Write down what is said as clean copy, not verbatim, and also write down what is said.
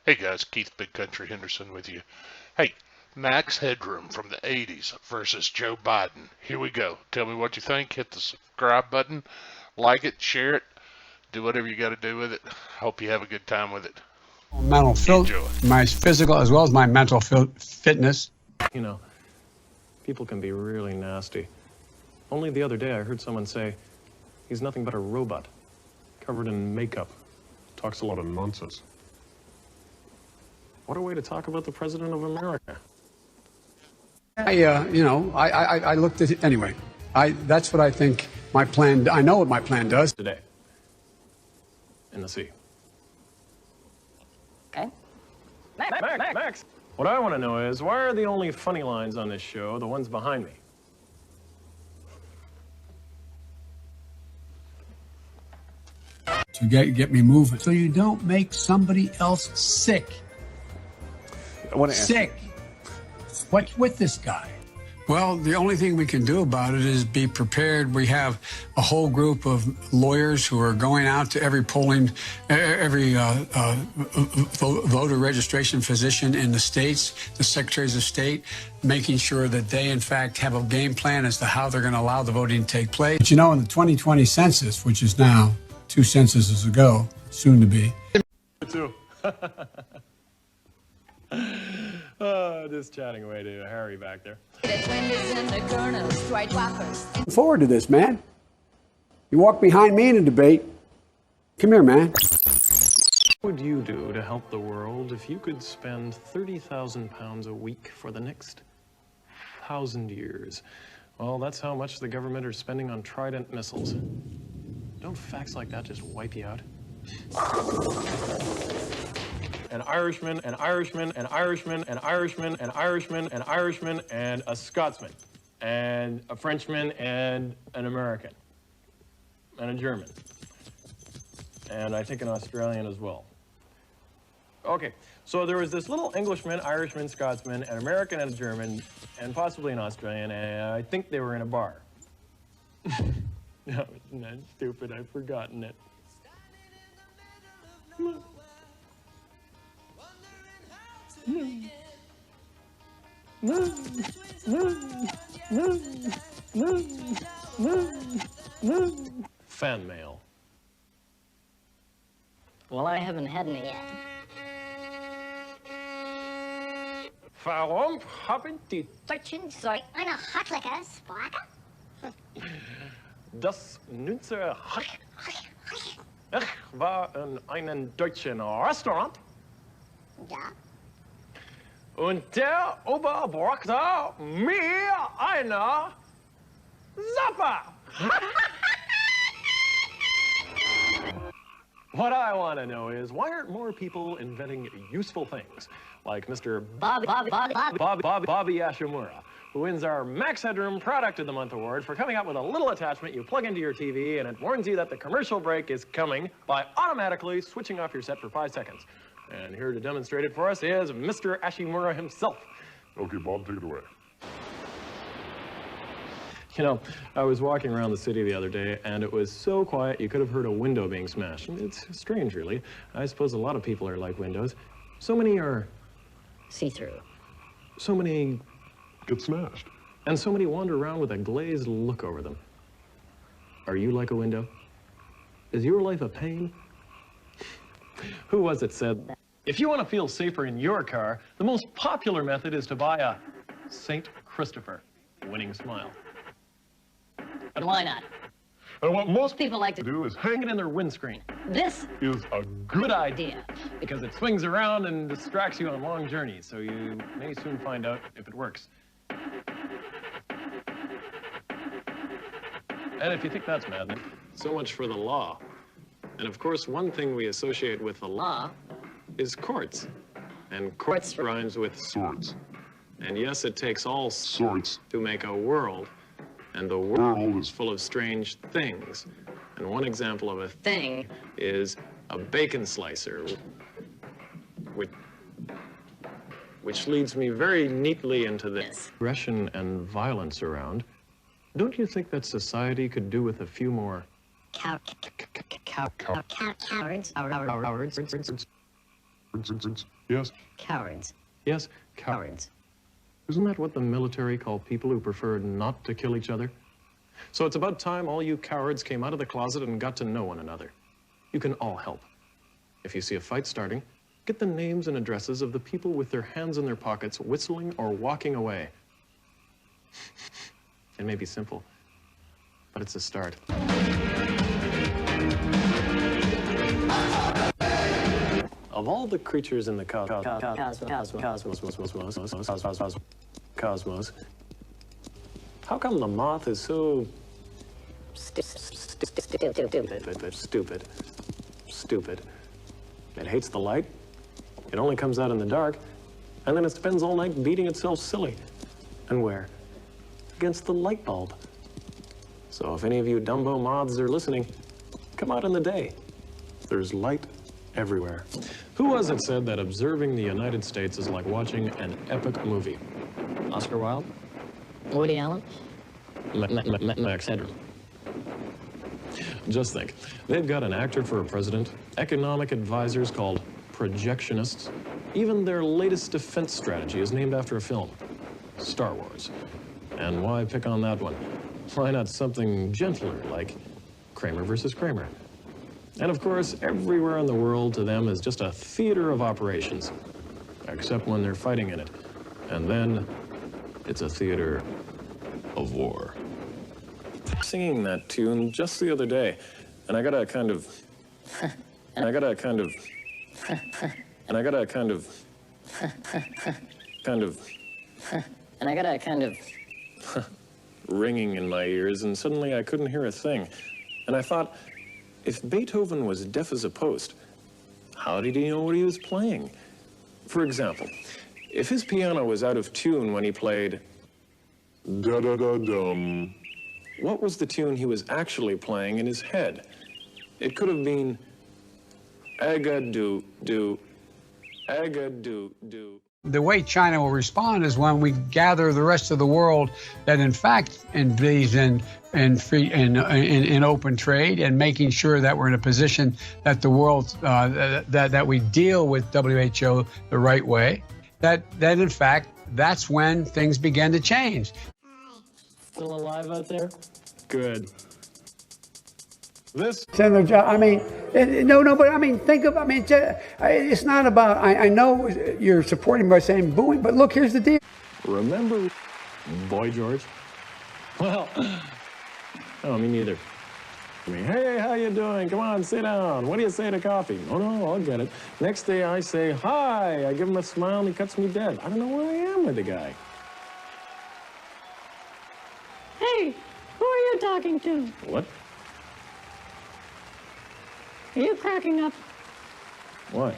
Hey guys, Keith Big Country Henderson with you. Hey, Max Headroom from the 80s versus Joe Biden. Here we go. Tell me what you think. Hit the subscribe button, like it, share it, do whatever you got to do with it. Hope you have a good time with it. Enjoy. My physical as well as my mental fitness. You know, people can be really nasty. Only the other day I heard someone say, he's nothing but a robot, covered in makeup. Talks a lot of nonsense. What a way to talk about the President of America. I looked at it anyway. That's what I think my plan, I know what my plan does. Today, in the sea. Okay. Max! What I want to know is, why are the only funny lines on this show the ones behind me? To get me moving. So you don't make somebody else sick. Sick. What's with this guy? Well, the only thing we can do about it is be prepared. We have a whole group of lawyers who are going out to every voter registration physician in the states, the secretaries of state, making sure that they, in fact, have a game plan as to how they're going to allow the voting to take place. But in the 2020 census, which is now 2 censuses ago, soon to be. Too. Just chatting away to Harry back there. Look forward to this, man. You walk behind me in a debate. Come here, man. What would you do to help the world if you could spend 30,000 pounds a week for the next 1,000 years? Well, that's how much the government are spending on Trident missiles. Don't facts like that just wipe you out? An Irishman, an Irishman, an Irishman, an Irishman, an Irishman, an Irishman, and a Scotsman, and a Frenchman, and an American, and a German, and I think an Australian as well. Okay, so there was this little Englishman, Irishman, Scotsman, an American, and a German, and possibly an Australian, and I think they were in a bar. No, isn't that stupid? I've forgotten it. Fan mail. Well, I haven't had any yet. Warum haben die Deutschen so eine hartliche Sprache? das Nütze Ich war in einem deutschen Restaurant. Ja. Und der Ober brachte mir eine Suppe. What I want to know is, why aren't more people inventing useful things, like Mr. Bobby Ashimura, who wins our Max Headroom Product of the Month award for coming up with a little attachment you plug into your TV and it warns you that the commercial break is coming by automatically switching off your set for 5 seconds. And here to demonstrate it for us is Mr. Ashimura himself. Okay, Bob, take it away. You know, I was walking around the city the other day, and it was so quiet you could have heard a window being smashed. It's strange, really. I suppose a lot of people are like windows. So many are see-through. So many Get smashed. And so many wander around with a glazed look over them. Are you like a window? Is your life a pain? Who was it said, if you want to feel safer in your car, the most popular method is to buy a St. Christopher winning smile. But why not? And what most People like to do is Hang it in their windscreen. This is a Good idea, because it swings around and distracts you on long journeys, so you may soon find out if it works. And if you think that's maddening, so much for the law. And of course, one thing we associate with the law is courts. And courts rhymes with sorts. And yes, it takes all Sorts. to make a world. And the world is full of strange things. And one example of a thing is a bacon slicer, which leads me very neatly into this. Aggression and violence around. Don't you think that society could do with a few more Cowards. Yes? Cowards. Yes, cowards. Isn't that what the military call people who prefer not to kill each other? So it's about time all you cowards came out of the closet and got to know one another. You can all help. If you see a fight starting, get the names and addresses of the people with their hands in their pockets, whistling or walking away. It may be simple, but it's a start. Of all the creatures in the cosmos, how come the moth is so stupid? It hates the light. It only comes out in the dark, and then it spends all night beating itself silly. And where? Against the light bulb. So if any of you Dumbo moths are listening, come out in the day. There's light everywhere. Who was it said that observing the United States is like watching an epic movie? Oscar Wilde? Woody Allen? MAX Headroom. Just think, they've got an actor for a president, economic advisors called projectionists. Even their latest defense strategy is named after a film, Star Wars. And why pick on that one? Why not something gentler, like Kramer versus Kramer? And of course, everywhere in the world to them is just a theater of operations, except when they're fighting in it. And then it's a theater of war. Singing that tune just the other day, and I got a kind of ringing in my ears, and suddenly I couldn't hear a thing. And I thought, if Beethoven was deaf as a post, how did he know what he was playing? For example, if his piano was out of tune when he played Da-da-da-dum. what was the tune he was actually playing in his head? It could have been aga-do-do, aga-do-do. The way China will respond is when we gather the rest of the world that in fact believes in free in open trade, and making sure that we're in a position that the world that we deal with WHO the right way. That in fact that's when things begin to change. Still alive out there? Good. This. I mean, but I mean, it's not about, I know you're supporting by saying booing, but look, here's the deal. Remember Boy George? Well, oh, me neither. I mean, hey, how you doing? Come on, sit down. What do you say to coffee? Oh, no, I'll get it. Next day I say, hi. I give him a smile and he cuts me dead. I don't know where I am with the guy. Hey, who are you talking to? What? Are you cracking up? Why?